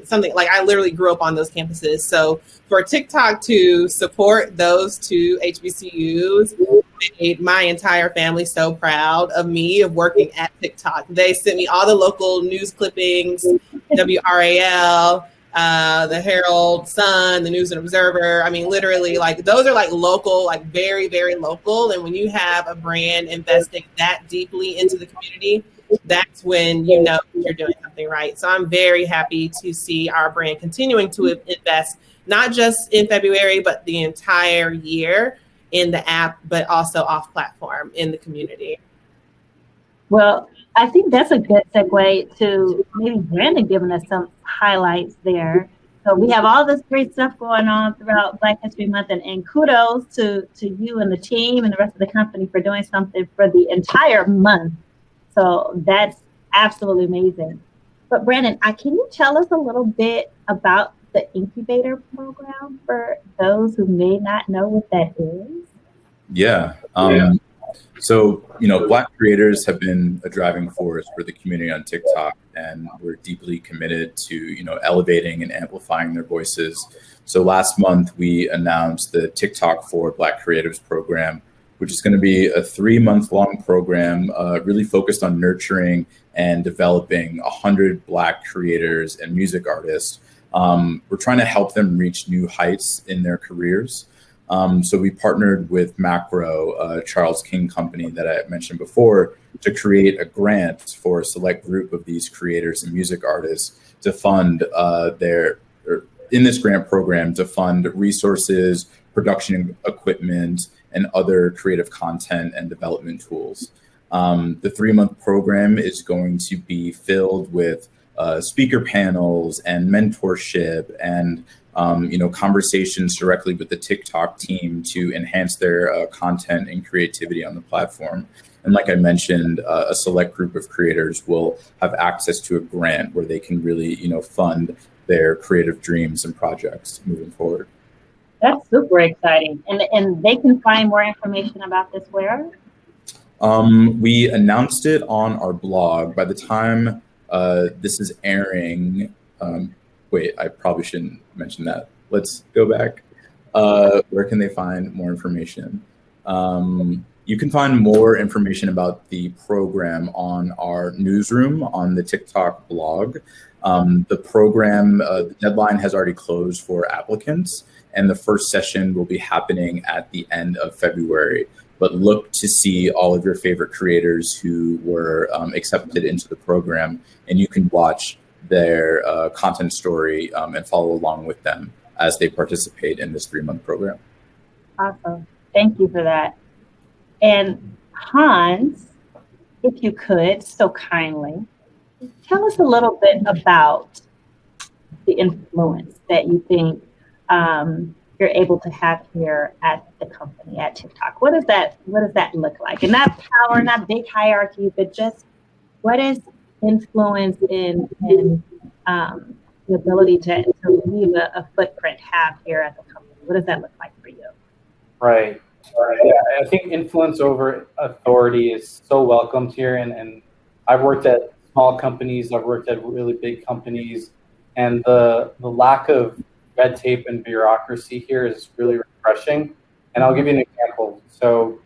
something like I literally grew up on those campuses. So for TikTok to support those 2 HBCUs made my entire family so proud of me, of working at TikTok. They sent me all the local news clippings, WRAL, the Herald, Sun, the News and Observer. I mean, literally, like those are like local, like very, very local. And when you have a brand investing that deeply into the community, that's when you know you're doing something right. So I'm very happy to see our brand continuing to invest, not just in February, but the entire year in the app, but also off platform in the community. Well, I think that's a good segue to maybe Brandon giving us some highlights there. So we have all this great stuff going on throughout Black History Month, and kudos to you and the team and the rest of the company for doing something for the entire month. So that's absolutely amazing. But Brandon, can you tell us a little bit about the incubator program for those who may not know what that is? Yeah. So, Black creators have been a driving force for the community on TikTok, and we're deeply committed to, elevating and amplifying their voices. So last month, we announced the TikTok for Black Creatives program, which is going to be a 3-month-long program really focused on nurturing and developing 100 Black creators and music artists. We're trying to help them reach new heights in their careers. So we partnered with Macro, Charles King company that I mentioned before, to create a grant for a select group of these creators and music artists to fund in this grant program to fund resources, production equipment, and other creative content and development tools. The 3-month program is going to be filled with speaker panels and mentorship and conversations directly with the TikTok team to enhance their content and creativity on the platform. And like I mentioned, a select group of creators will have access to a grant where they can really, fund their creative dreams and projects moving forward. That's super exciting. And they can find more information about this where? We announced it on our blog. By the time this is airing, wait, I probably shouldn't mention that. Let's go back. Where can they find more information? You can find more information about the program on our newsroom on the TikTok blog. The program, the deadline has already closed for applicants, and the first session will be happening at the end of February. But look to see all of your favorite creators who were accepted into the program, and you can watch their content story and follow along with them as they participate in this 3-month program. Awesome. Thank you for that. And Hans, if you could, so kindly, tell us a little bit about the influence that you think you're able to have here at the company, at TikTok. What does that look like? And not power, not big hierarchy, but just what is influence in the ability to leave a footprint have here at the company? What does that look like for you? Right. Yeah, I think influence over authority is so welcomed here. And I've worked at small companies, I've worked at really big companies, and the lack of red tape and bureaucracy here is really refreshing. And I'll give you an example. So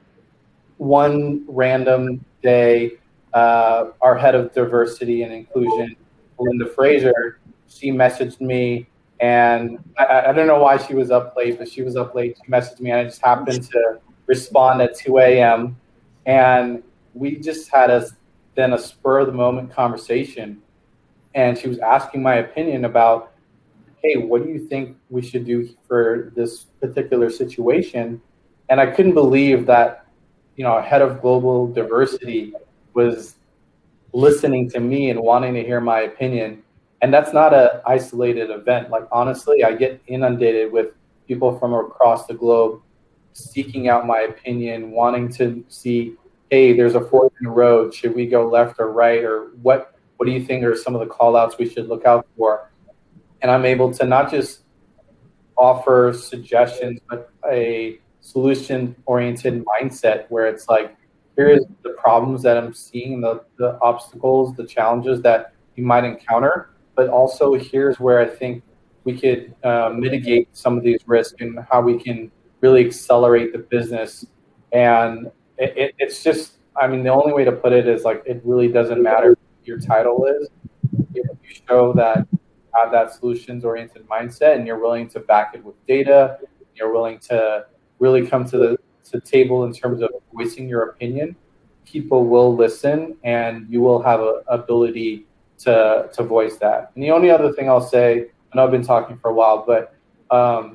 one random day, our head of diversity and inclusion, Linda Fraser, she messaged me, and I don't know why she was up late, but she was up late. She messaged me, and I just happened to respond at 2 a.m. And we just had a spur of the moment conversation. And she was asking my opinion about, hey, what do you think we should do for this particular situation? And I couldn't believe that, a head of global diversity was listening to me and wanting to hear my opinion. And that's not an isolated event. Like, honestly, I get inundated with people from across the globe seeking out my opinion, wanting to see, hey, there's a fork in the road. Should we go left or right? Or what do you think are some of the call outs we should look out for? And I'm able to not just offer suggestions, but a solution-oriented mindset where it's like, here's the problems that I'm seeing, the obstacles, the challenges that you might encounter, but also here's where I think we could mitigate some of these risks and how we can really accelerate the business. And it's just, the only way to put it is like, it really doesn't matter what your title is. If you show that you have that solutions-oriented mindset and you're willing to back it with data, you're willing to really come to the table in terms of voicing your opinion, people will listen and you will have an ability to voice that. And the only other thing I'll say, I know I've been talking for a while, but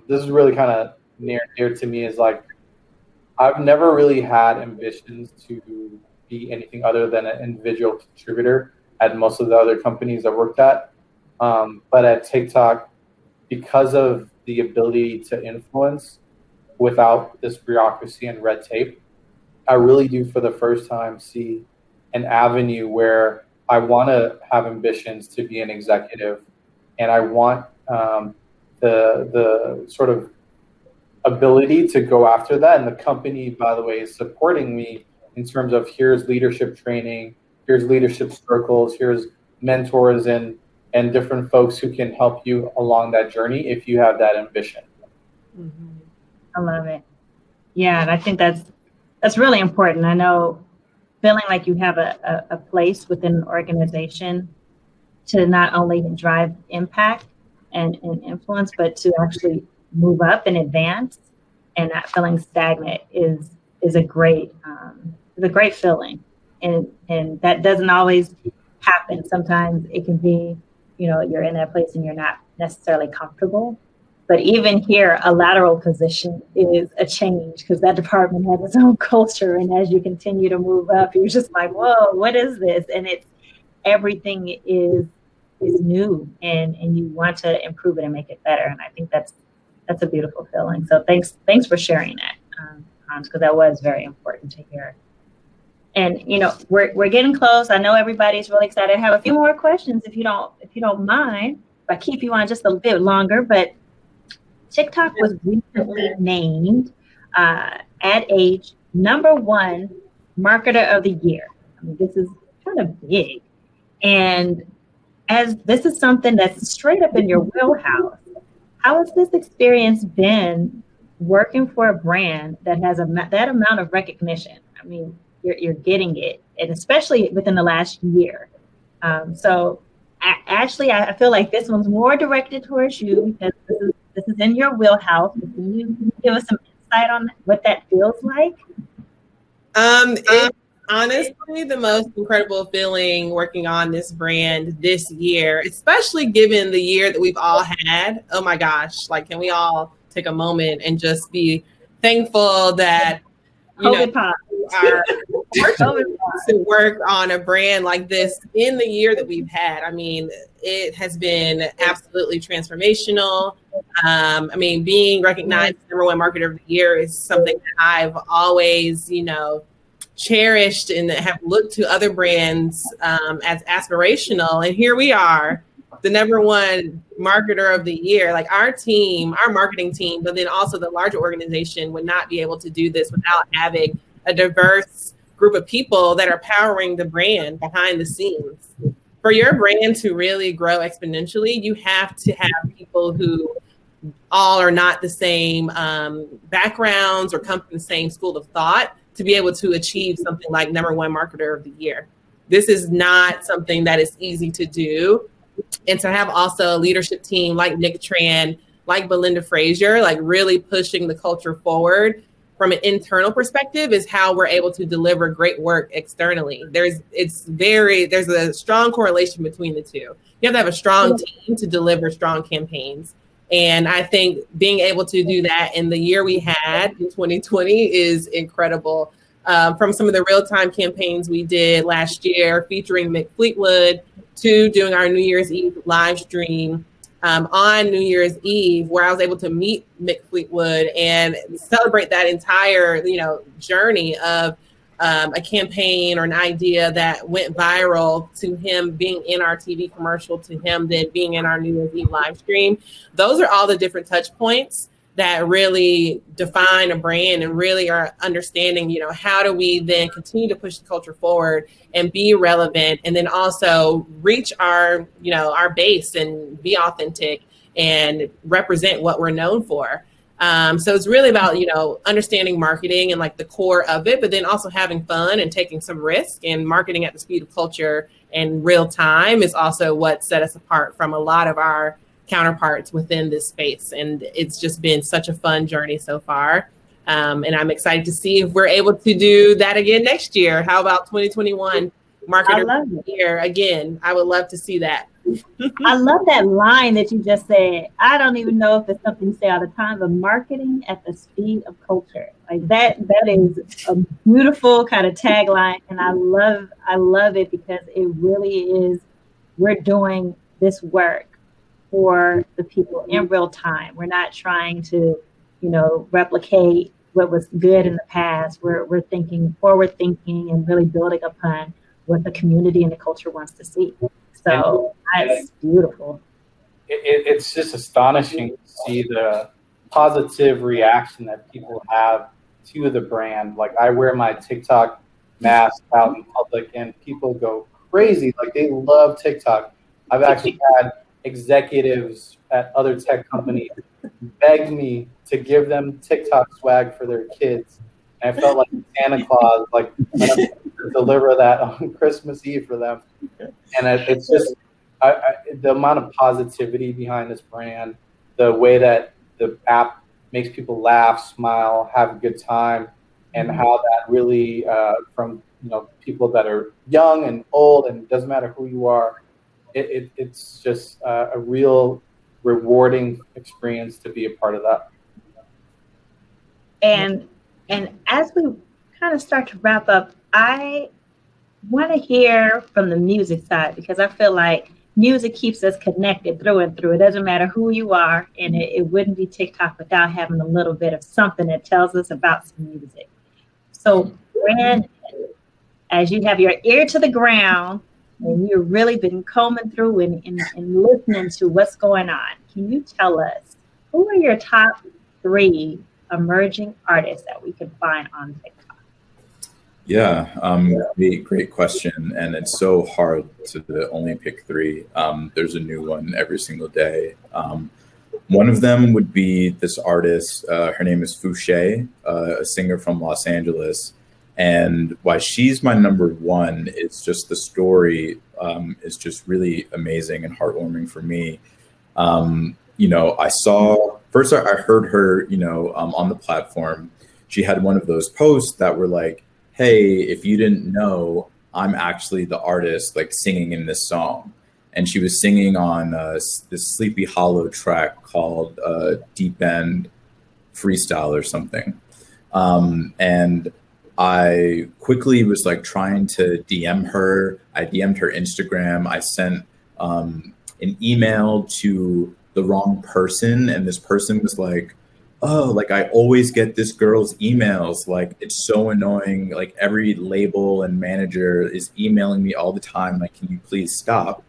this is really kind of near to me, is like, I've never really had ambitions to be anything other than an individual contributor at most of the other companies I worked at. But at TikTok, because of the ability to influence without this bureaucracy and red tape, I really do for the first time see an avenue where I want to have ambitions to be an executive, and I want the sort of ability to go after that. And the company, by the way, is supporting me in terms of here's leadership training, here's leadership circles, here's mentors and different folks who can help you along that journey if you have that ambition. Mm-hmm. I love it. Yeah, and I think that's really important. I know feeling like you have a place within an organization to not only drive impact and influence, but to actually move up and advance and not feeling stagnant is a great feeling, and that doesn't always happen. Sometimes it can be, you're in that place and you're not necessarily comfortable. But even here, a lateral position is a change because that department has its own culture. And as you continue to move up, you're just like, whoa, what is this? And everything is new, and you want to improve it and make it better. And I think that's a beautiful feeling. So thanks for sharing that, Hans, because that was very important to hear. And we're getting close. I know everybody's really excited. I have a few more questions if you don't mind. If I keep you on just a bit longer, but TikTok was recently named Ad Age #1 Marketer of the Year. I mean, this is kind of big. And as this is something that's straight up in your wheelhouse, how has this experience been working for a brand that has that amount of recognition? I mean, you're getting it, and especially within the last year. So Ashley, I feel like this one's more directed towards you because this is in your wheelhouse. Can you give us some insight on what that feels like? It's honestly the most incredible feeling working on this brand this year, especially given the year that we've all had. Oh my gosh, like, can we all take a moment and just be thankful that are to work on a brand like this in the year that we've had. I mean, it has been absolutely transformational. I mean, being recognized #1 Marketer of the Year is something that I've always, cherished and have looked to other brands as aspirational. And here we are, the #1 Marketer of the Year. Like, our team, our marketing team, but then also the larger organization would not be able to do this without having a diverse group of people that are powering the brand behind the scenes. For your brand to really grow exponentially, you have to have people who all are not the same backgrounds or come from the same school of thought to be able to achieve something like #1 Marketer of the Year. This is not something that is easy to do. And to have also a leadership team like Nick Tran, like Belinda Frazier, like really pushing the culture forward from an internal perspective is how we're able to deliver great work externally. There's a strong correlation between the two. You have to have a strong team to deliver strong campaigns. And I think being able to do that in the year we had in 2020 is incredible. From some of the real-time campaigns we did last year featuring Mick Fleetwood to doing our New Year's Eve live stream on New Year's Eve, where I was able to meet Mick Fleetwood and celebrate that entire, journey of a campaign or an idea that went viral, to him being in our TV commercial, to him then being in our New Year's Eve live stream. Those are all the different touch points that really define a brand and really are understanding, how do we then continue to push the culture forward and be relevant, and then also reach our base and be authentic and represent what we're known for. So it's really about, understanding marketing and like the core of it, but then also having fun and taking some risk, and marketing at the speed of culture and real time is also what set us apart from a lot of our counterparts within this space. And it's just been such a fun journey so far. And I'm excited to see if we're able to do that again next year. How about 2021 Marketer of the Year again? I would love to see that. I love that line that you just said. I don't even know if it's something you say all the time, but marketing at the speed of culture. Like that is a beautiful kind of tagline. And I love it because it really is, we're doing this work for the people in real time. We're not trying to, replicate what was good in the past. We're thinking forward thinking and really building upon what the community and the culture wants to see. So that's beautiful. It's just astonishing to see the positive reaction that people have to the brand. Like, I wear my TikTok mask out in public and people go crazy. Like, they love TikTok. I've actually had executives at other tech companies beg me to give them TikTok swag for their kids. And I felt like Santa Claus, like, when I'm to deliver that on Christmas Eve for them. And it's just the amount of positivity behind this brand, the way that the app makes people laugh, smile, have a good time, and how that really, from people that are young and old, and it doesn't matter who you are, it's just a real rewarding experience to be a part of that. And as we kind of start to wrap up, I want to hear from the music side, because I feel like music keeps us connected through and through. It doesn't matter who you are, and it wouldn't be TikTok without having a little bit of something that tells us about some music. So, Brand, as you have your ear to the ground and you've really been combing through and listening to what's going on, can you tell us who are your top 3 emerging artists that we can find on TikTok? Yeah, great question. And it's so hard to only pick 3. There's a new one every single day. One of them would be this artist. Her name is Fouché, a singer from Los Angeles. And why she's my number 1 is just the story is just really amazing and heartwarming for me. I heard her, on the platform. She had one of those posts that were like, hey, if you didn't know, I'm actually the artist like singing in this song. And she was singing on this Sleepy Hollow track called Deep End Freestyle or something. And I quickly was like trying to DM her. I DM'd her Instagram. I sent an email to the wrong person. And this person was like, oh, like I always get this girl's emails. Like it's so annoying. Like every label and manager is emailing me all the time. Like, can you please stop?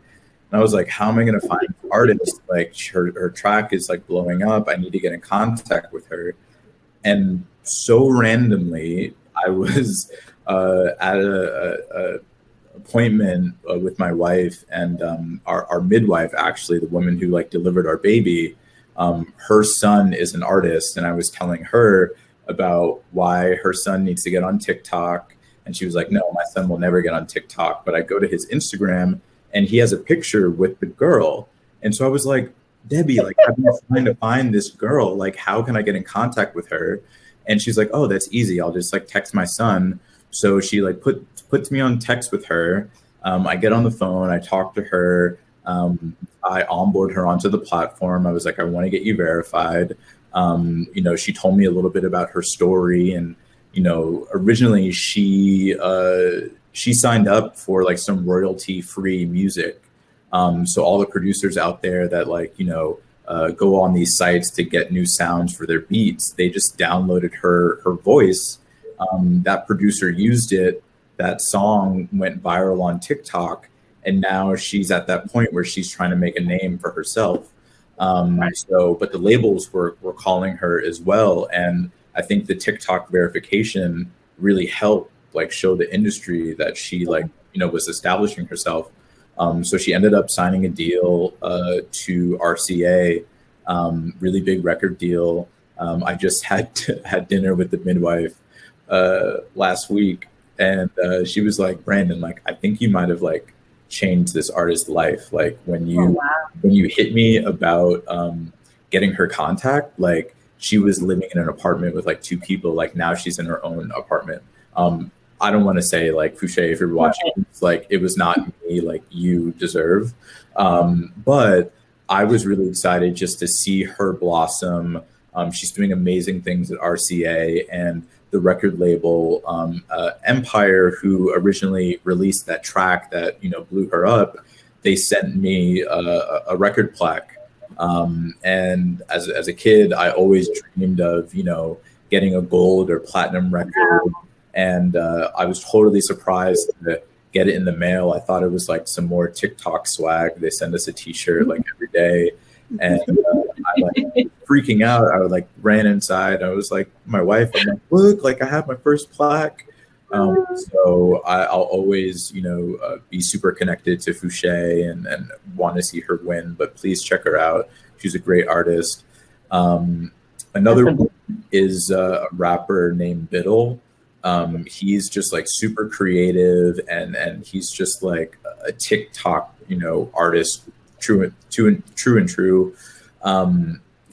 And I was like, how am I going to find an artist? Like her track is like blowing up. I need to get in contact with her. And so randomly, I was at a appointment with my wife, and our midwife, actually, the woman who like delivered our baby, her son is an artist, and I was telling her about why her son needs to get on TikTok. And she was like, no, my son will never get on TikTok. But I go to his Instagram and he has a picture with the girl. And so I was like, Debbie, like I've been trying to find this girl. Like, how can I get in contact with her? And she's like, oh, that's easy. I'll just like text my son. So she like puts me on text with her. I get on the phone, I talk to her. I onboard her onto the platform. I was like, I want to get you verified. She told me a little bit about her story, and originally she signed up for like some royalty-free music. So all the producers out there that go on these sites to get new sounds for their beats, they just downloaded her voice. That producer used it. That song went viral on TikTok. And now she's at that point where she's trying to make a name for herself. But the labels were calling her as well. And I think the TikTok verification really helped like show the industry that she was establishing herself. So she ended up signing a deal to RCA, really big record deal. I just had dinner with the midwife last week, and she was like, Brandon, like I think you might have like changed this artist's life. Like when you hit me about getting her contact, like she was living in an apartment with like 2 people. Like now she's in her own apartment. I don't want to say like Fouché, if you're watching, it's like it was not me like you deserve. But I was really excited just to see her blossom. She's doing amazing things at RCA, and the record label Empire, who originally released that track that blew her up, they sent me a record plaque. And as a kid, I always dreamed of getting a gold or platinum record. And I was totally surprised to get it in the mail. I thought it was like some more TikTok swag. They send us a T-shirt like every day, and I like freaking out. I like ran inside. I was like, my wife, I'm like, look, like I have my first plaque. So I'll always, be super connected to Fouché and want to see her win. But please check her out. She's a great artist. Another one is a rapper named Biddle. He's just like super creative, and he's just like a TikTok, artist, true and true.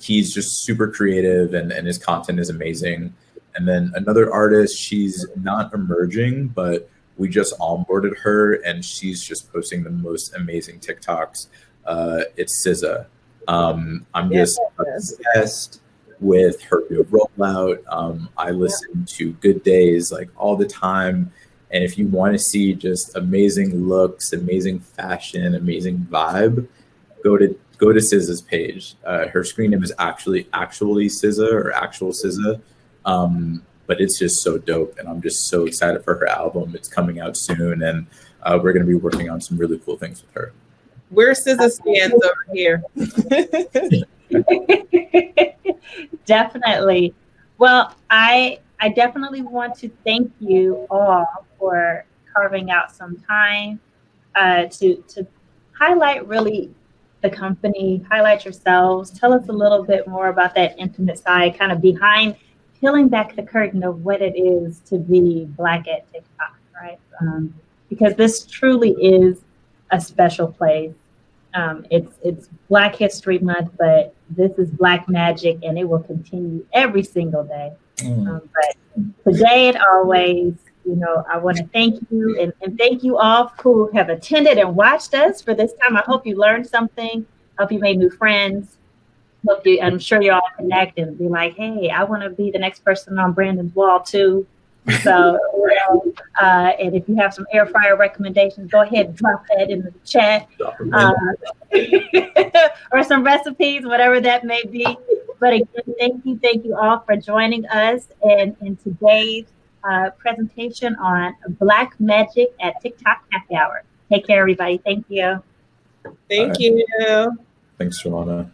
he's just super creative and his content is amazing. And then another artist, she's not emerging, but we just onboarded her and she's just posting the most amazing TikToks. It's SZA. I'm just obsessed with her new rollout. I listen to Good Days like all the time. And if you want to see just amazing looks, amazing fashion, amazing vibe, go to SZA's page. Her screen name is actually SZA or actual SZA. But it's just so dope, and I'm just so excited for her album. It's coming out soon, and we're going to be working on some really cool things with her. We're SZA stands over here. Definitely. Well, I definitely want to thank you all for carving out some time to highlight really the company, highlight yourselves, tell us a little bit more about that intimate side, kind of behind, peeling back the curtain of what it is to be Black at TikTok, right? Because this truly is a special place. It's Black History Month, but this is Black magic, and it will continue every single day. But today and always, I want to thank you and thank you all who have attended and watched us for this time. I hope you learned something. Hope you made new friends. I'm sure you all connect and be like, hey, I want to be the next person on Brandon's wall too. So, and if you have some air fryer recommendations, go ahead and drop that in the chat, or some recipes, whatever that may be. But again, thank you all for joining us in today's presentation on Black Magic at TikTok Happy Hour. Take care, everybody. Thank you. Thank you. Thanks, Joanna.